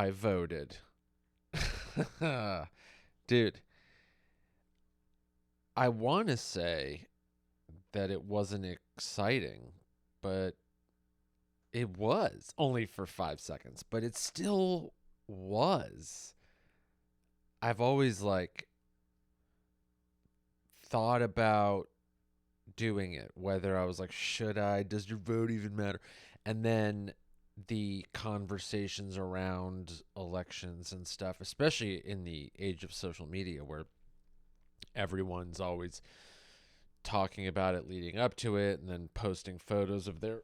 I voted. Dude, I want to say that it wasn't exciting, but it was only for 5 seconds, but it still was. I've always like thought about doing it, whether I was like, should I? Does your vote even matter? And then the conversations around elections and stuff, especially in the age of social media where everyone's always talking about it leading up to it and then posting photos of their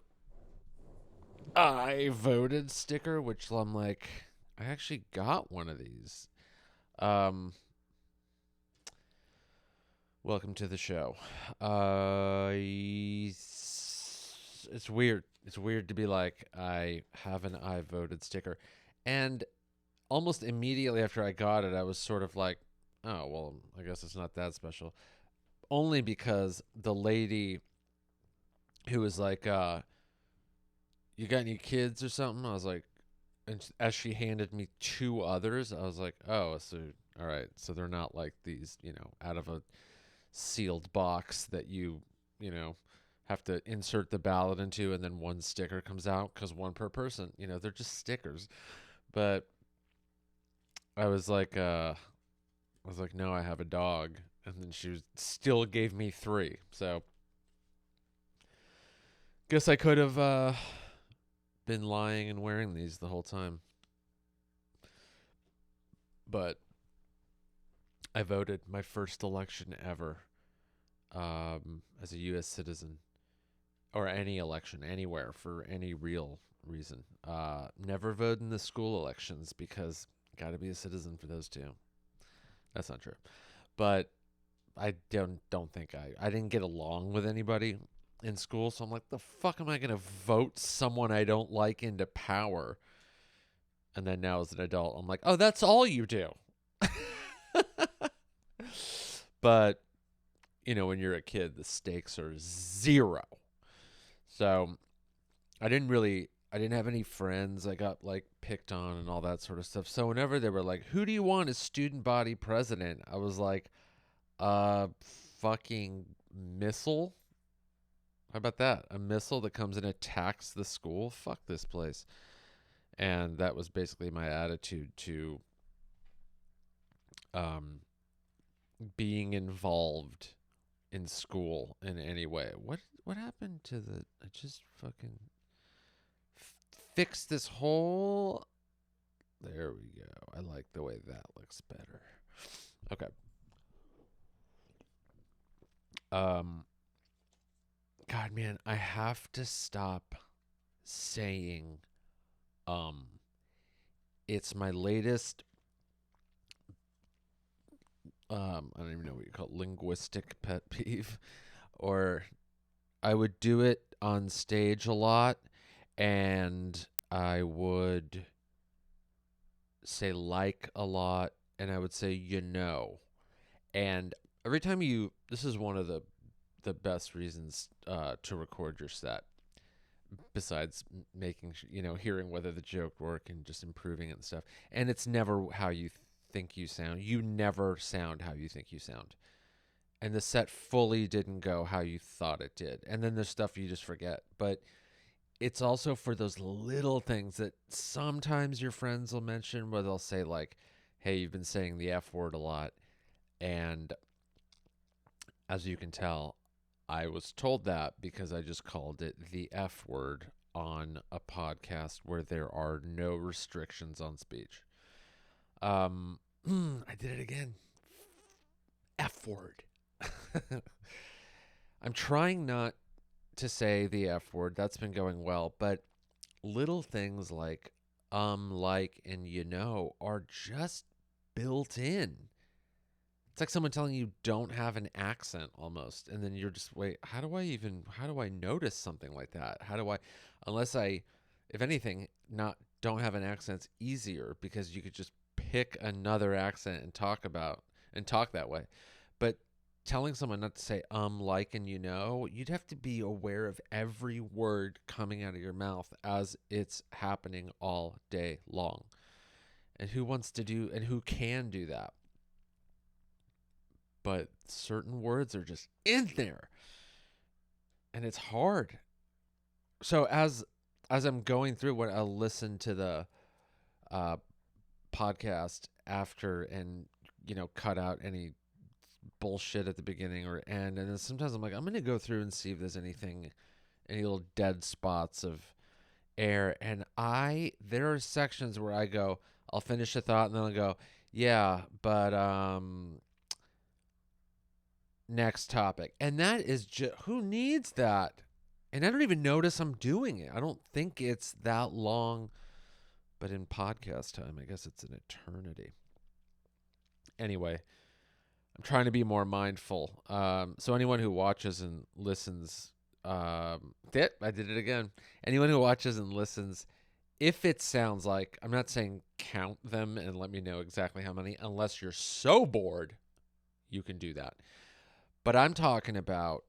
I voted sticker, which I'm like, I actually got one of these. Um, Welcome to the show. It's weird. It's weird to be like, I have an I voted sticker. And almost immediately after I got it, I was sort of like, oh, well, I guess it's not that special. Only because the lady who was like, you got any kids or something? I was like, and as she handed me two others, I was like, oh, so, all right. So they're not like these, out of a sealed box that you have to insert the ballot into and then one sticker comes out because one per person. They're just stickers. But I was like, no, I have a dog. And then still gave me three. So guess I could have been lying and wearing these the whole time. But I voted my first election ever as a U.S. citizen, or any election anywhere for any real reason. Never voted in the school elections because got to be a citizen for those two. That's not true, but I don't think I didn't get along with anybody in school, so I'm like, the fuck am I gonna vote someone I don't like into power? And then now as an adult, I'm like, oh, that's all you do. But when you're a kid, the stakes are zero. So I didn't have any friends. I got like picked on and all that sort of stuff. So whenever they were like, who do you want as student body president? I was like, fucking missile. How about that? A missile that comes and attacks the school? Fuck this place. And that was basically my attitude to um, being involved in school in any way. What happened to the? I just fucking fixed this whole. There we go. I like the way that looks better. Okay. Um. God, man, I have to stop saying um. It's my latest I don't even know what you call it, linguistic pet peeve, or I would do it on stage a lot, and I would say like a lot, and I would say and every time this is one of the best reasons to record your set, besides making hearing whether the joke worked and just improving it and stuff. And it's never how you think you sound. You never sound how you think you sound. And the set fully didn't go how you thought it did. And then there's stuff you just forget. But it's also for those little things that sometimes your friends will mention, where they'll say like, hey, you've been saying the F word a lot. And as you can tell, I was told that because I just called it the F word on a podcast where there are no restrictions on speech. I did it again. F word. I'm trying not to say the F word. That's been going well, but little things like like, and are just built in. It's like someone telling you don't have an accent almost. And then you're just, wait, how do I notice something like that? Unless if anything, don't have an accent's easier because you could just pick another accent and talk that way. But telling someone not to say like, and you'd have to be aware of every word coming out of your mouth as it's happening all day long. And who wants to do and who can do that? But certain words are just in there, and it's hard. So as I'm going through what I'll listen to the uh, podcast after and cut out any bullshit at the beginning or end, and then sometimes I'm like, I'm gonna go through and see if there's any little dead spots of air, and there are sections where I go, I'll finish a thought and then I'll go, yeah, but next topic, and that is just who needs that, and I don't even notice I'm doing it. I don't think it's that long, but in podcast time, I guess it's an eternity. Anyway, I'm trying to be more mindful. So anyone who watches and listens, I did it again. Anyone who watches and listens, if it sounds like, I'm not saying count them and let me know exactly how many, unless you're so bored, you can do that. But I'm talking about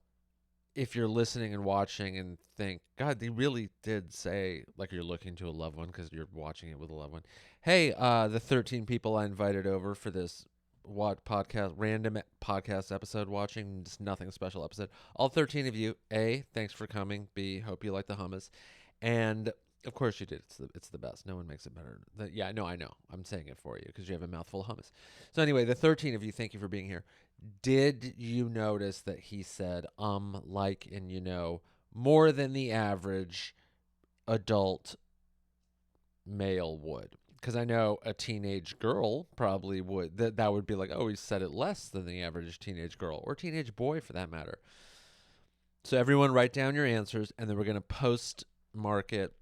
if you're listening and watching and think, God, they really did say, like you're looking to a loved one because you're watching it with a loved one. Hey, the 13 people I invited over for this random podcast episode watching, just nothing special episode. All 13 of you, A, thanks for coming. B, hope you like the hummus. And of course you did. It's the best. No one makes it better. Yeah, no, I know. I'm saying it for you because you have a mouthful of hummus. So anyway, the 13 of you, thank you for being here. Did you notice that he said, like, and more than the average adult male would? Because I know a teenage girl probably would. That would be like, oh, he said it less than the average teenage girl or teenage boy for that matter. So everyone write down your answers, and then we're going to postmark it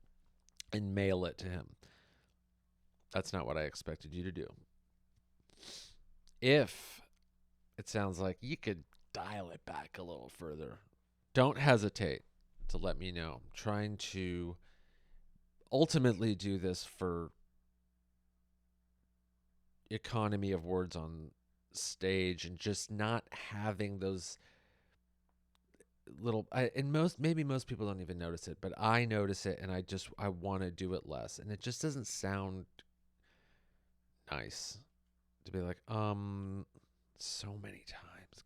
and mail it to him. That's not what I expected you to do. If it sounds like you could dial it back a little further, don't hesitate to let me know. I'm trying to ultimately do this for economy of words on stage and just not having those little maybe most people don't even notice it, but I notice it, and I want to do it less, and it just doesn't sound nice to be like so many times.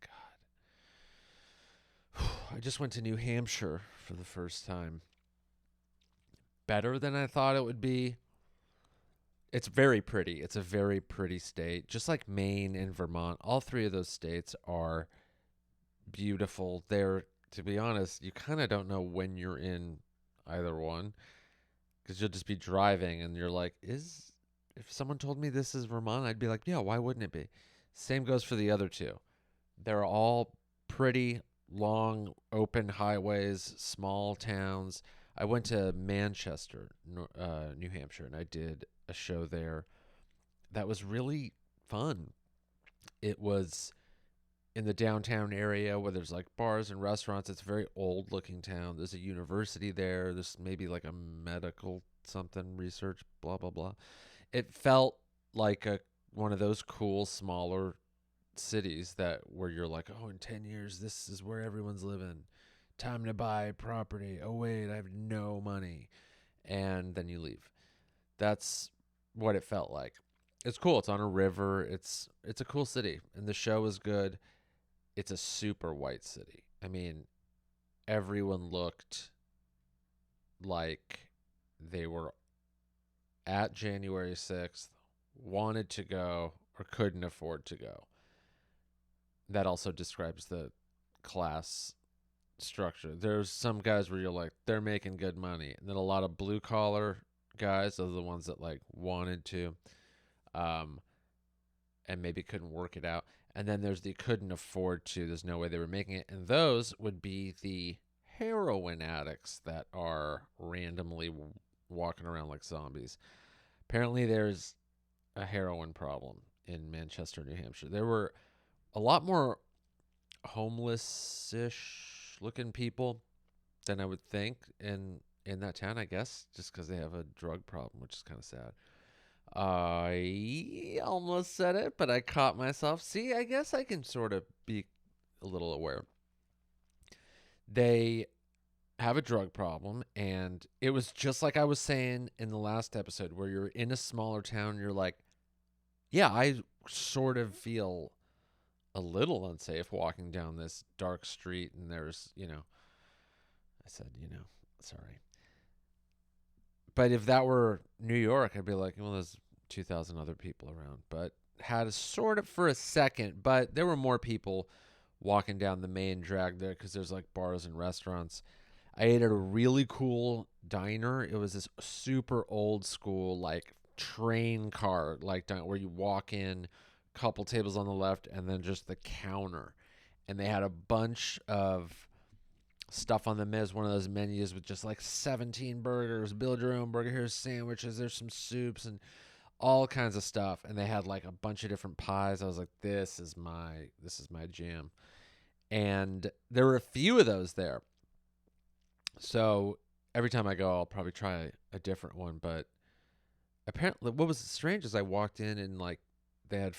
God. I just went to New Hampshire for the first time. Better than I thought it would be. It's very pretty. It's a very pretty state. Just like Maine and Vermont. All three of those states are beautiful. They're, to be honest, you kind of don't know when you're in either one because you'll just be driving and you're like, if someone told me this is Vermont, I'd be like, yeah, why wouldn't it be? Same goes for the other two. They're all pretty long, open highways, small towns. I went to Manchester, New Hampshire, and I did a show there that was really fun. It was in the downtown area where there's like bars and restaurants. It's a very old looking town. There's a university there. There's maybe like a medical something research, blah, blah, blah. It felt like one of those cool, smaller cities where you're like, oh, in 10 years, this is where everyone's living. Time to buy property. Oh, wait, I have no money. And then you leave. That's what it felt like. It's cool. It's on a river. It's a cool city. And the show is good. It's a super white city. I mean, everyone looked like they were at January 6th, wanted to go, or couldn't afford to go. That also describes the class structure. There's some guys where you're like, they're making good money. And then a lot of blue collar guys are the ones that like wanted to and maybe couldn't work it out. And then there's the couldn't afford to, there's no way they were making it. And those would be the heroin addicts that are randomly walking around like zombies. Apparently there's a heroin problem in Manchester, New Hampshire. There were a lot more homeless-ish looking people than I would think in that town, I guess, just because they have a drug problem, which is kind of sad. I almost said it, but I caught myself. See, I guess I can sort of be a little aware. They have a drug problem, and it was just like I was saying in the last episode, where you're in a smaller town, you're like, Yeah, I sort of feel a little unsafe walking down this dark street, and there's, I said, sorry. But if that were New York, I'd be like, well, there's 2,000 other people around. But had a sort of for a second, but there were more people walking down the main drag there because there's like bars and restaurants. I ate at a really cool diner. It was this super old school, like train car, like where you walk in, couple tables on the left, and then just the counter. And they had a bunch of stuff on the menu, one of those menus with just like 17 burgers, build your own burger, here's sandwiches, there's some soups and all kinds of stuff. And they had like a bunch of different pies. I was like, this is my jam. And there were a few of those there. So every time I go, I'll probably try a different one. But apparently, what was strange is I walked in and like they had,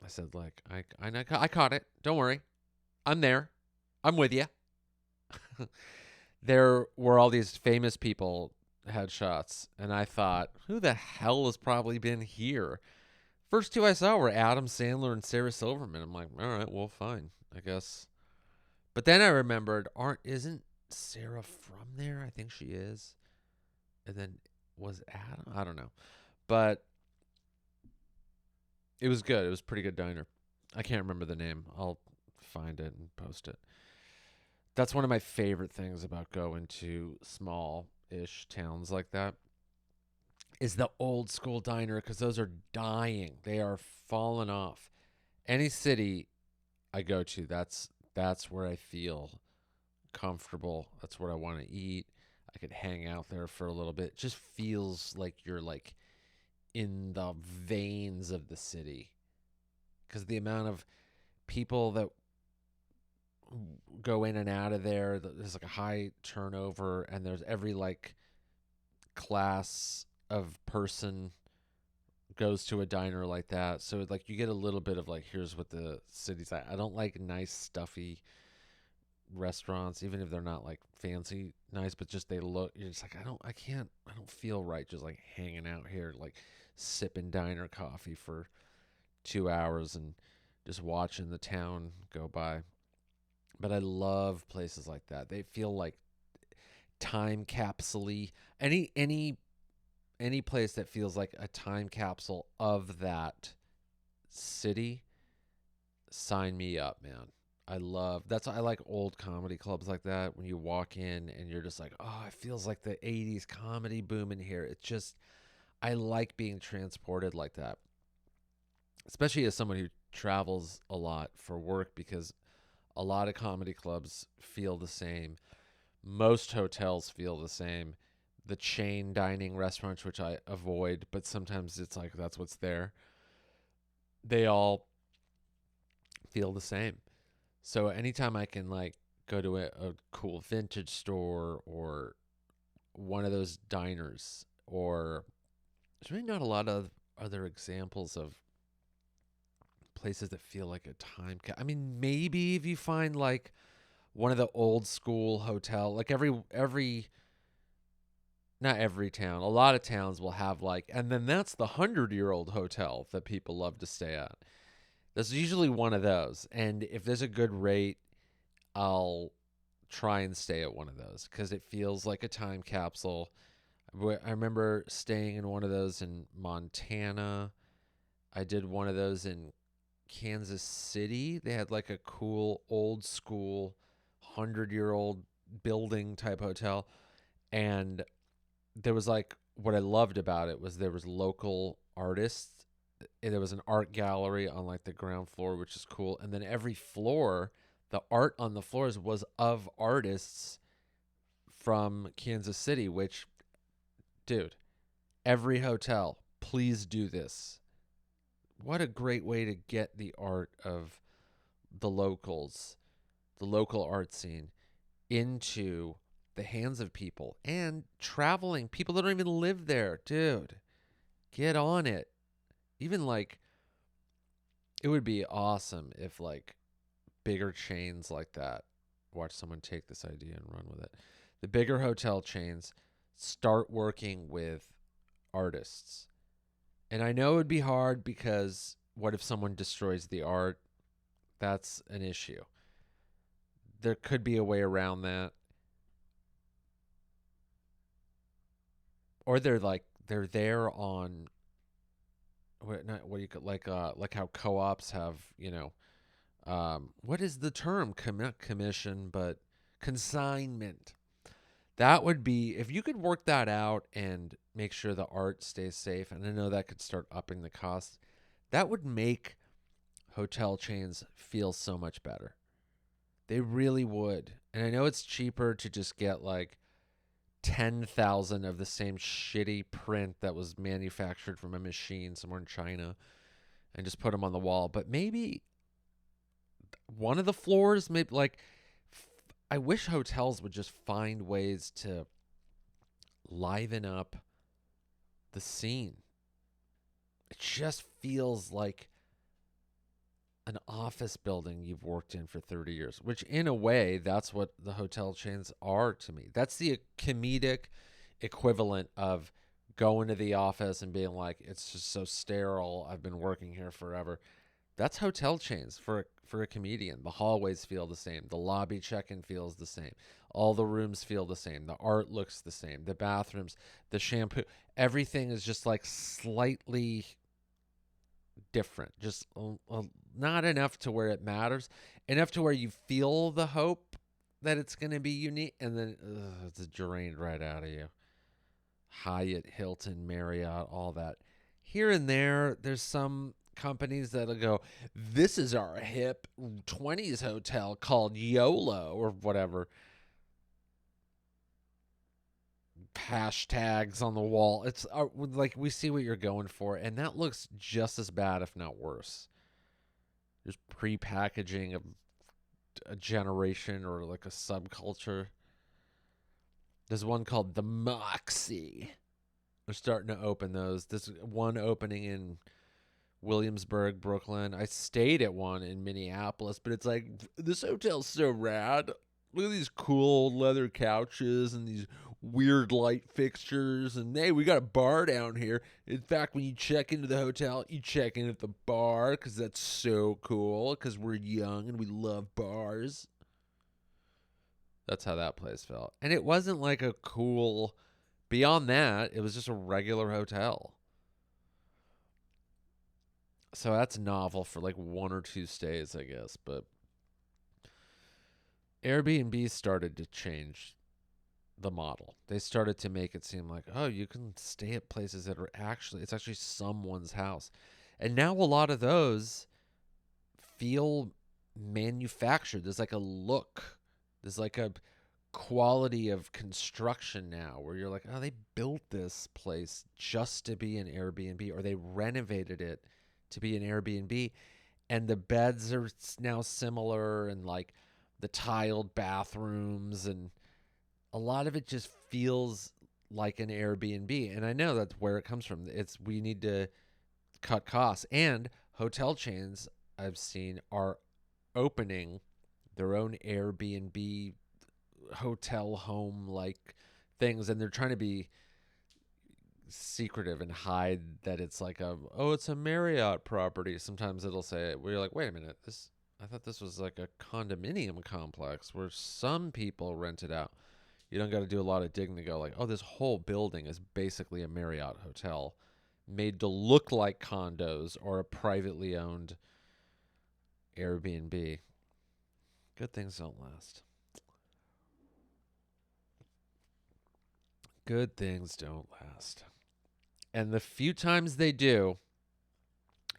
I said, like, I caught it. Don't worry. I'm there. I'm with you. There were all these famous people had shots, and I thought, who the hell has probably been here? First two I saw were Adam Sandler and Sarah Silverman. I'm like, all right, well, fine, I guess. But then I remembered, isn't Sarah from there? I think she is. And then was Adam? I don't know. But it was good. It was a pretty good diner. I can't remember the name. I'll find it and post it. That's one of my favorite things about going to small-ish towns like that is the old school diner, because those are dying. They are falling off. Any city I go to, that's where I feel comfortable. That's where I want to eat. I could hang out there for a little bit. It just feels like you're like in the veins of the city, because the amount of people that go in and out of there's like a high turnover, and there's every like class of person goes to a diner like that. So like you get a little bit of like, here's what the city's like. I don't like nice stuffy restaurants, even if they're not like fancy nice, but just they look, you're just like, I don't feel right just like hanging out here like sipping diner coffee for 2 hours and just watching the town go by. But I love places like that. They feel like time capsule-y. Any place that feels like a time capsule of that city, sign me up, man. That's why I like old comedy clubs like that. When you walk in and you're just like, oh, it feels like the 80s comedy boom in here. It's just, I like being transported like that. Especially as someone who travels a lot for work, because a lot of comedy clubs feel the same. Most hotels feel the same. The chain dining restaurants, which I avoid, but sometimes it's like that's what's there, they all feel the same. So anytime I can like go to a cool vintage store or one of those diners, or there's really not a lot of other examples of places that feel like a time I mean, maybe if you find like one of the old school hotel, like every not every town, a lot of towns will have like, and then that's the 100-year-old hotel that people love to stay at. There's usually one of those, and if there's a good rate, I'll try and stay at one of those because it feels like a time capsule. I remember staying in one of those in Montana. I did one of those in Kansas City. They had like a cool old school 100-year-old building type hotel, and there was like, what I loved about it was there was local artists. There was an art gallery on like the ground floor, which is cool, and then every floor, the art on the floors was of artists from Kansas City. Which, dude, every hotel, please do this. What a great way to get the art of the locals, the local art scene, into the hands of people and traveling people that don't even live there. Dude, get on it. Even like, it would be awesome if like bigger chains like that, watch someone take this idea and run with it. The bigger hotel chains start working with artists And I know it would be hard because what if someone destroys the art? That's an issue. There could be a way around that. Or they're there on what do you like how co-ops have, what is the term? Commission, but consignment. That would be if you could work that out and make sure the art stays safe. And I know that could start upping the cost. That would make hotel chains feel so much better. They really would. And I know it's cheaper to just get like 10,000 of the same shitty print that was manufactured from a machine somewhere in China and just put them on the wall. But maybe one of the floors, maybe like, I wish hotels would just find ways to liven up the scene. It just feels like an office building you've worked in for 30 years, which in a way, that's what the hotel chains are to me. That's the comedic equivalent of going to the office and being like, it's just so sterile. I've been working here forever. That's hotel chains for a comedian. The hallways feel the same. The lobby check-in feels the same. All the rooms feel the same. The art looks the same. The bathrooms, the shampoo, everything is just like slightly different. Just not enough to where it matters. Enough to where you feel the hope that it's going to be unique, and then it's drained right out of you. Hyatt, Hilton, Marriott, all that. Here and there, there's some companies that'll go, this is our hip 20s hotel called YOLO or whatever. Hashtags on the wall. It's like we see what you're going for, and that looks just as bad, if not worse. Just pre-packaging of a generation or like a subculture. There's one called the Moxie. They're starting to open those. There's one opening in Williamsburg, Brooklyn. I stayed at one in Minneapolis, but it's like, this hotel's so rad. Look at these cool leather couches and these weird light fixtures. And hey, we got a bar down here. In fact, when you check into the hotel, you check in at the bar because that's so cool because we're young and we love bars. That's how that place felt. And it wasn't like a cool, beyond that, it was just a regular hotel. So that's novel for like 1 or 2 stays, I guess. But Airbnb started to change the model. They started to make it seem like, oh, you can stay at places that are it's actually someone's house. And now a lot of those feel manufactured. There's like a look. There's like a quality of construction now where you're like, oh, they built this place just to be an Airbnb, or they renovated it to be an Airbnb, and the beds are now similar, and like the tiled bathrooms, and a lot of it just feels like an Airbnb. And I know that's where it comes from. We need to cut costs, and hotel chains I've seen are opening their own Airbnb hotel home like things, and they're trying to be secretive and hide that it's like it's a Marriott property. Sometimes it'll say, we're like, wait a minute, I thought this was like a condominium complex where some people rent it out. You don't got to do a lot of digging to go like, oh, this whole building is basically a Marriott hotel made to look like condos or a privately owned Airbnb. Good things don't last. Good things don't last. And the few times they do,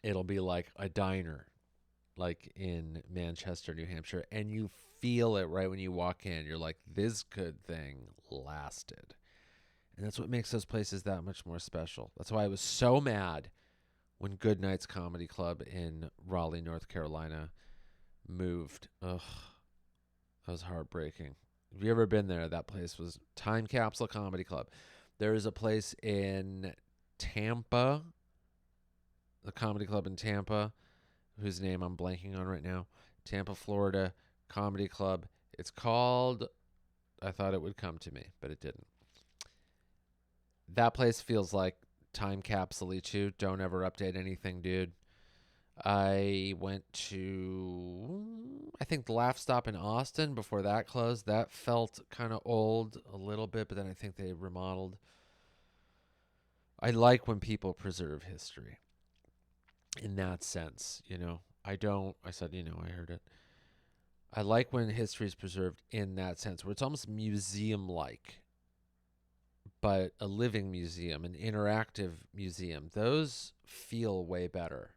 it'll be like a diner, like in Manchester, New Hampshire, and you feel it right when you walk in. You're like, this good thing lasted. And that's what makes those places that much more special. That's why I was so mad when Good Nights Comedy Club in Raleigh, North Carolina moved. Ugh, that was heartbreaking. Have you ever been there? That place was Time Capsule Comedy Club. There is a place in Tampa, the comedy club in Tampa, whose name I'm blanking on right now. Tampa, Florida Comedy Club. It's called, I thought it would come to me, but it didn't. That place feels like time capsule too. Don't ever update anything, dude. I went to, I think, the Laugh Stop in Austin before that closed. That felt kind of old a little bit, but then I think they remodeled. I like when people preserve history in that sense, you know. I don't, I said, you know, I heard it. I like when history is preserved in that sense, where it's almost museum like, but a living museum, an interactive museum. Those feel way better.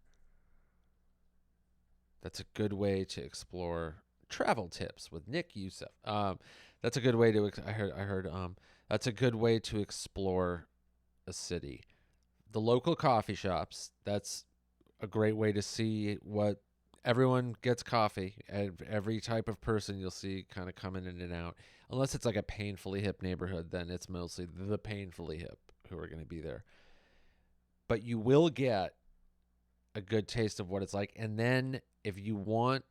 That's a good way to explore travel tips with Nick Youssef. That's a good way to. I heard. That's a good way to explore a city. The local coffee shops. That's a great way to see what everyone gets coffee. Every type of person you'll see kind of coming in and out. Unless it's like a painfully hip neighborhood, then it's mostly the painfully hip who are going to be there. But you will get a good taste of what it's like. And then if you want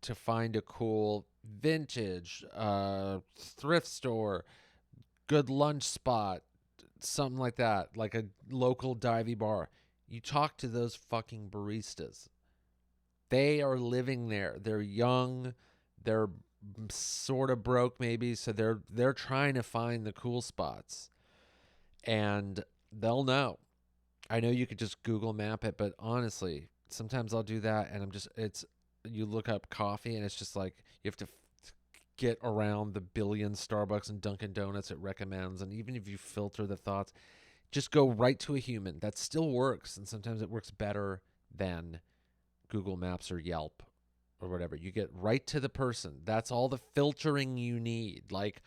to find a cool vintage thrift store, good lunch spot, something like that, like a local divey bar, you talk to those fucking baristas. They are living there. They're young. They're sort of broke maybe, so they're trying to find the cool spots. And they'll know. I know you could just Google map it, but honestly, sometimes I'll do that and it's you look up coffee and it's just like you have to get around the billion Starbucks and Dunkin' Donuts it recommends, and even if you filter the thoughts, just go right to a human. That still works, and sometimes it works better than Google Maps or Yelp or whatever. You get right to the person. That's all the filtering you need. Like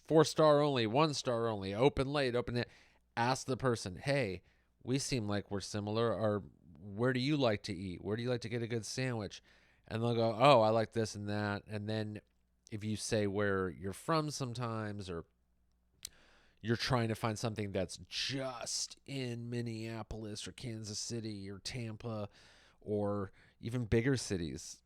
4-star only, 1-star only, open late, open it. Ask the person, hey, we seem like we're similar, or where do you like to eat? Where do you like to get a good sandwich? And they'll go, oh, I like this and that. And then if you say where you're from sometimes, or you're trying to find something that's just in Minneapolis or Kansas City or Tampa or even bigger cities,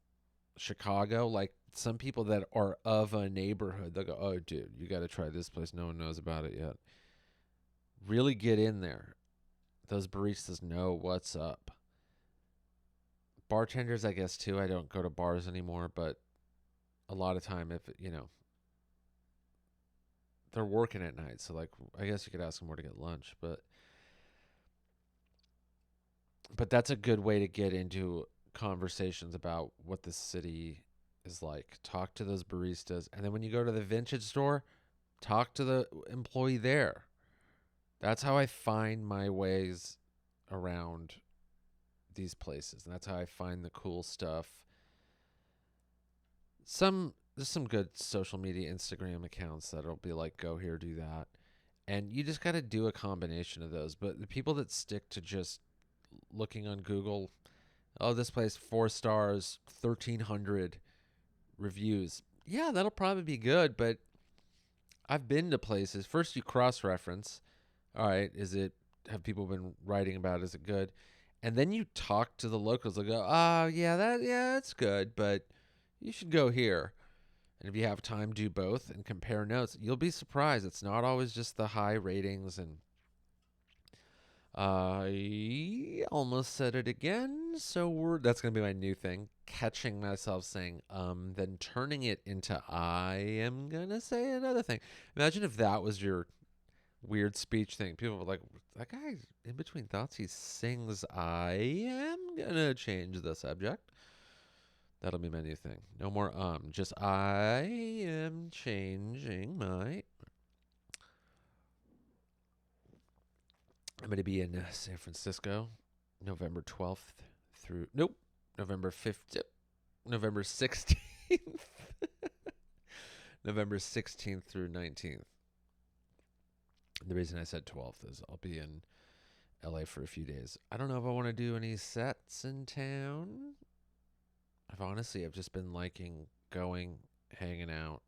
Chicago, like some people that are of a neighborhood, they'll go, oh, dude, you got to try this place. No one knows about it yet. Really get in there. Those baristas know what's up. Bartenders, I guess, too. I don't go to bars anymore, but a lot of time, if, you know, they're working at night. So, like, I guess you could ask them where to get lunch. But that's a good way to get into conversations about what the city is like. Talk to those baristas. And then when you go to the vintage store, talk to the employee there. That's how I find my ways around these places. And that's how I find the cool stuff. There's some good social media Instagram accounts that'll be like, go here, do that. And you just got to do a combination of those. But the people that stick to just looking on Google, oh, this place 4 stars, 1,300 reviews. Yeah, that'll probably be good, but I've been to places. First, you cross reference. All right, have people been writing about it? Is it good? And then you talk to the locals. They'll go, that's good, but you should go here. And if you have time, do both and compare notes. You'll be surprised. It's not always just the high ratings. And I almost said it again. So that's going to be my new thing. Catching myself saying, then turning it into I am going to say another thing. Imagine if that was your weird speech thing. People were like, that guy, in between thoughts, he sings, I am going to change the subject. That'll be my new thing. No more just I am changing my. I'm going to be in San Francisco November 12th through, nope, November 5th, November 16th. November 16th through 19th. The reason I said 12th is I'll be in LA for a few days. I don't know if I want to do any sets in town. I've just been liking going, hanging out.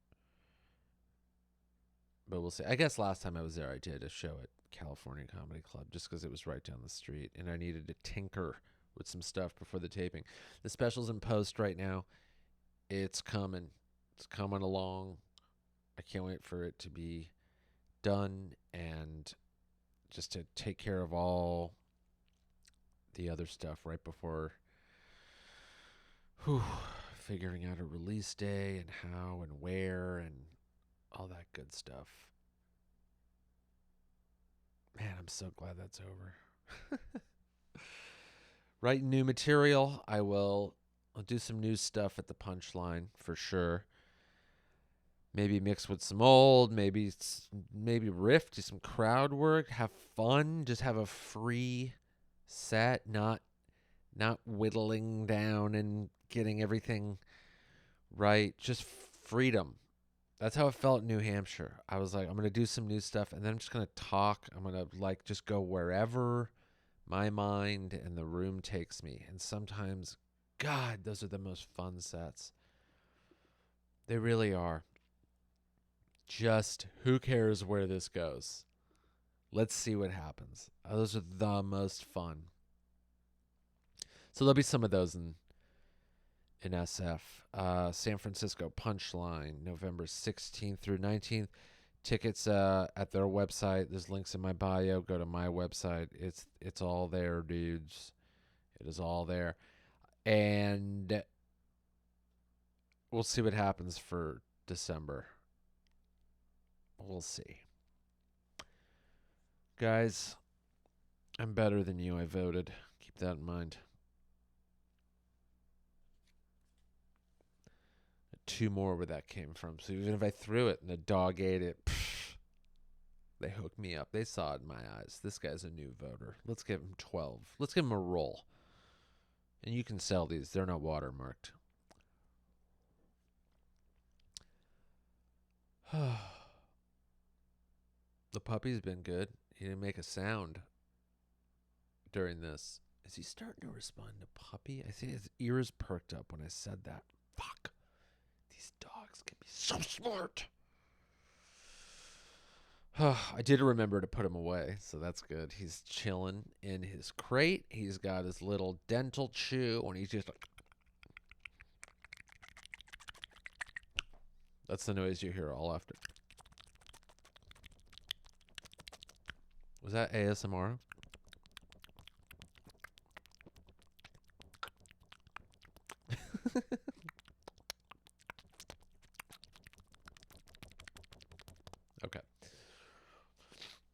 But we'll see. I guess last time I was there, I did a show at California Comedy Club just because it was right down the street. And I needed to tinker with some stuff before the taping. The special's in post right now. It's coming. It's coming along. I can't wait for it to be done and just to take care of all the other stuff right before figuring out a release day and how and where and all that good stuff. Man, I'm so glad that's over. Writing new material. I'll do some new stuff at the Punchline for sure. Maybe mix with some old, maybe riff, do some crowd work, have fun, just have a free set, not whittling down and getting everything right, just freedom. That's how it felt in New Hampshire. I was like, I'm going to do some new stuff and then I'm just going to talk. I'm going to like just go wherever my mind and the room takes me. And sometimes, God, those are the most fun sets. They really are. Just who cares where this goes? Let's see what happens. Those are the most fun. So there'll be some of those in SF. San Francisco Punchline, November 16th through 19th. Tickets at their website. There's links in my bio. Go to my website. It's all there, dudes. It is all there. And we'll see what happens for December. We'll see. Guys, I'm better than you. I voted. Keep that in mind. 2 more where that came from. So even if I threw it and the dog ate it, they hooked me up. They saw it in my eyes. This guy's a new voter. Let's give him 12. Let's give him a roll. And you can sell these. They're not watermarked. The puppy's been good. He didn't make a sound during this. Is he starting to respond to puppy? I think his ears perked up when I said that. Fuck. These dogs can be so smart. I did remember to put him away, so that's good. He's chilling in his crate. He's got his little dental chew, and he's just like... That's the noise you hear all after. Was that ASMR? Okay.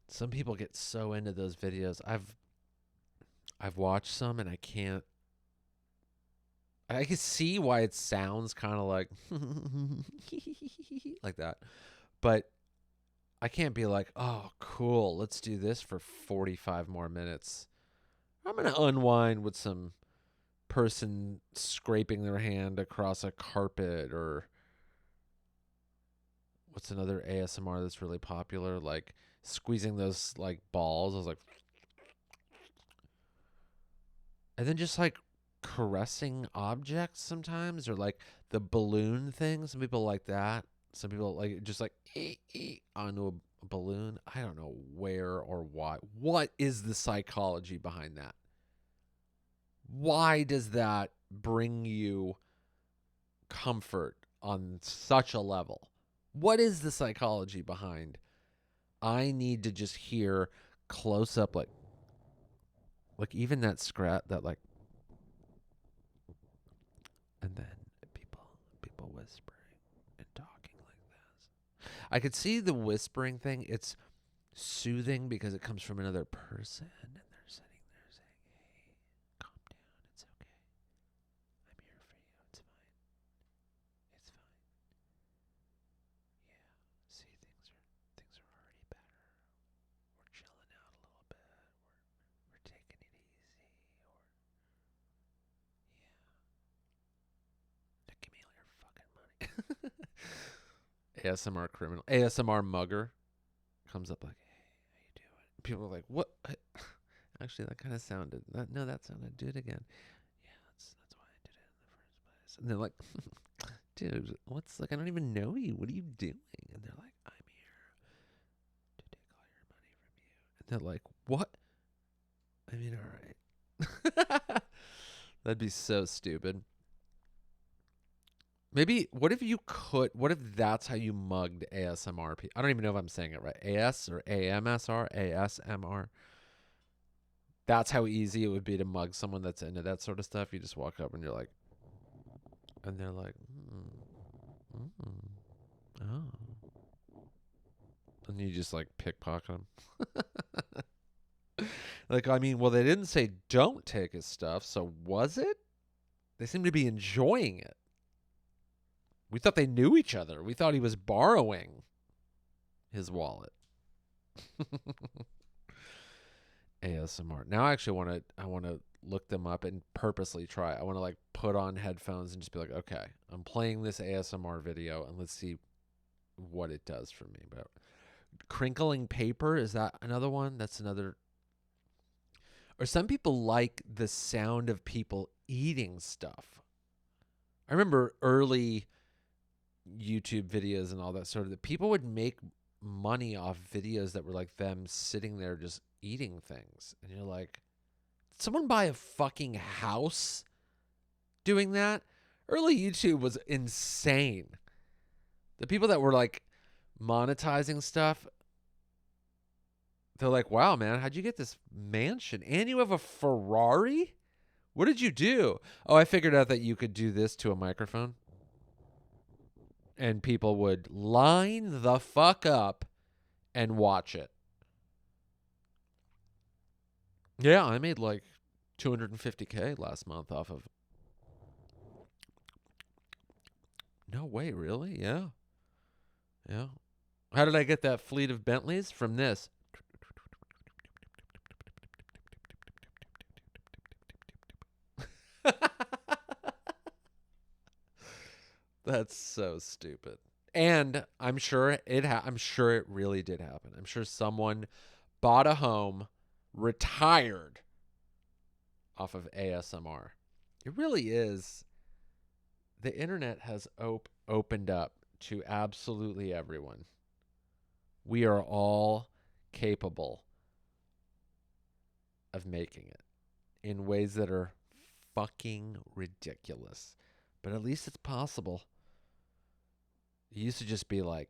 Some people get so into those videos. I've watched some and I can see why it sounds kind of like like that. But I can't be like, "Oh, cool. Let's do this for 45 more minutes." I'm going to unwind with some person scraping their hand across a carpet, or what's another ASMR that's really popular, like squeezing those like balls. I was like, and then just like caressing objects sometimes, or like the balloon thing. Some people like that. Some people like just like onto a balloon. I don't know where or why. What is the psychology behind that? Why does that bring you comfort on such a level? What is the psychology behind? I need to just hear close up, like even that scratch, that like, and then people whispering and talking like this. I could see the whispering thing. It's soothing because it comes from another person, and they're sitting there saying, "Hey, calm down. It's okay. I'm here for you. It's fine. It's fine. Yeah. See, things are already better. We're chilling out a little bit. We're taking it easy. Or yeah. Now give me all your fucking money." ASMR criminal, ASMR mugger comes up like, "Hey, how you doing?" People are like, "What?" Actually, that kind of sounded. That sounded. Do it again. Yeah, that's why I did it in the first place. And they're like, "Dude, what's like? I don't even know you. What are you doing?" And they're like, "I'm here to take all your money from you." And they're like, "What?" I mean, all right. That'd be so stupid. Maybe, what if that's how you mugged ASMR people? I don't even know if I'm saying it right. AS or AMSR? ASMR? That's how easy it would be to mug someone that's into that sort of stuff. You just walk up and you're like, and they're like, oh. And you just like pickpocket them. Like, I mean, well, they didn't say don't take his stuff, so was it? They seem to be enjoying it. We thought they knew each other. We thought he was borrowing his wallet. ASMR. Now I actually want to look them up and purposely try. I want to like put on headphones and just be like, okay, I'm playing this ASMR video and let's see what it does for me. But crinkling paper, is that another one? That's another. Or some people like the sound of people eating stuff. I remember early YouTube videos and all that sort of that people would make money off videos that were like them sitting there just eating things. And you're like, did someone buy a fucking house doing that? Early YouTube was insane. The people that were like monetizing stuff, they're like, wow, man, how'd you get this mansion? And you have a Ferrari? What did you do? Oh, I figured out that you could do this to a microphone. And people would line the fuck up and watch it. Yeah, I made like $250K last month off of. No way, really? Yeah. Yeah. How did I get that fleet of Bentleys? From this. That's so stupid. And I'm sure I'm sure it really did happen. I'm sure someone bought a home, retired off of ASMR. It really is. The internet has opened up to absolutely everyone. We are all capable of making it in ways that are fucking ridiculous. But at least it's possible. It used to just be like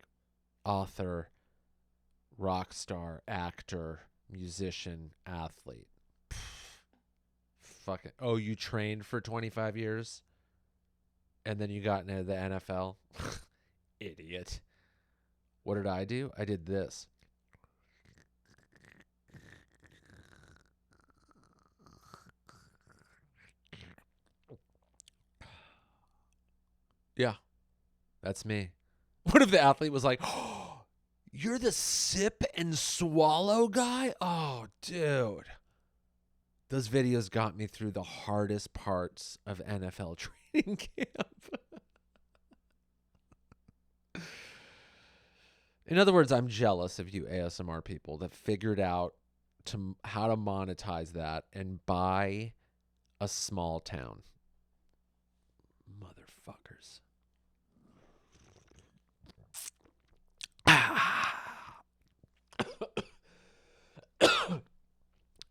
author, rock star, actor, musician, athlete. Fucking. Oh, you trained for 25 years? And then you got into the NFL? Idiot. What did I do? I did this. Yeah, that's me. What if the athlete was like, oh, you're the sip and swallow guy? Oh, dude. Those videos got me through the hardest parts of NFL training camp. In other words, I'm jealous of you ASMR people that figured out how to monetize that and buy a small town. Motherfuckers.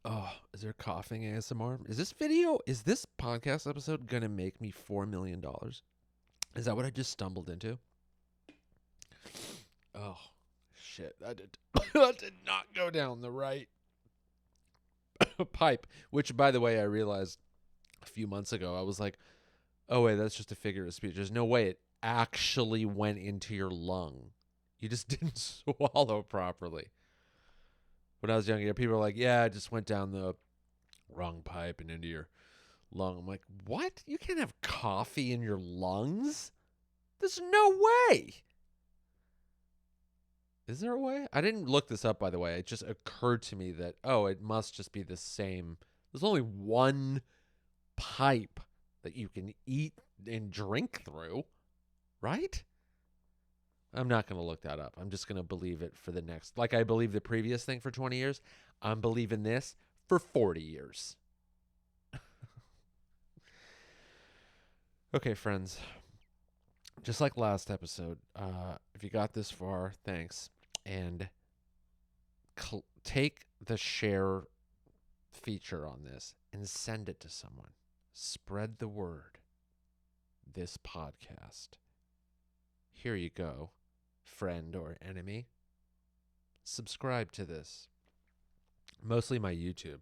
Oh, is there coughing ASMR? Is this podcast episode going to make me $4 million? Is that what I just stumbled into? Oh, shit. That did not go down the right pipe, which, by the way, I realized a few months ago. I was like, oh, wait, that's just a figure of speech. There's no way it actually went into your lung. You just didn't swallow properly. When I was younger, people were like, yeah, I just went down the wrong pipe and into your lung. I'm like, what? You can't have coffee in your lungs? There's no way. Is there a way? I didn't look this up, by the way. It just occurred to me that, oh, it must just be the same. There's only one pipe that you can eat and drink through, right? I'm not going to look that up. I'm just going to believe it for the next. Like I believe the previous thing for 20 years, I'm believing this for 40 years. Okay, friends. Just like last episode, if you got this far, thanks. And take the share feature on this and send it to someone. Spread the word. This podcast Here you go, friend or enemy. Subscribe to this. Mostly my YouTube.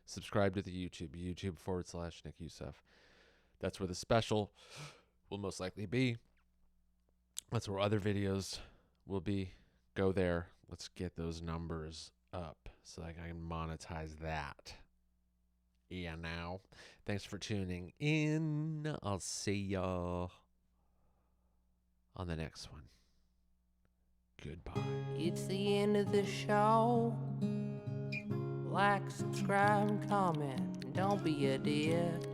Subscribe to the YouTube.com/Nick Youssef. That's where the special will most likely be. That's where other videos will be. Go there. Let's get those numbers up so I can monetize that. Yeah, now. Thanks for tuning in. I'll see y'all on the next one. Goodbye. It's the end of the show. Like, subscribe, and comment. Don't be a dick.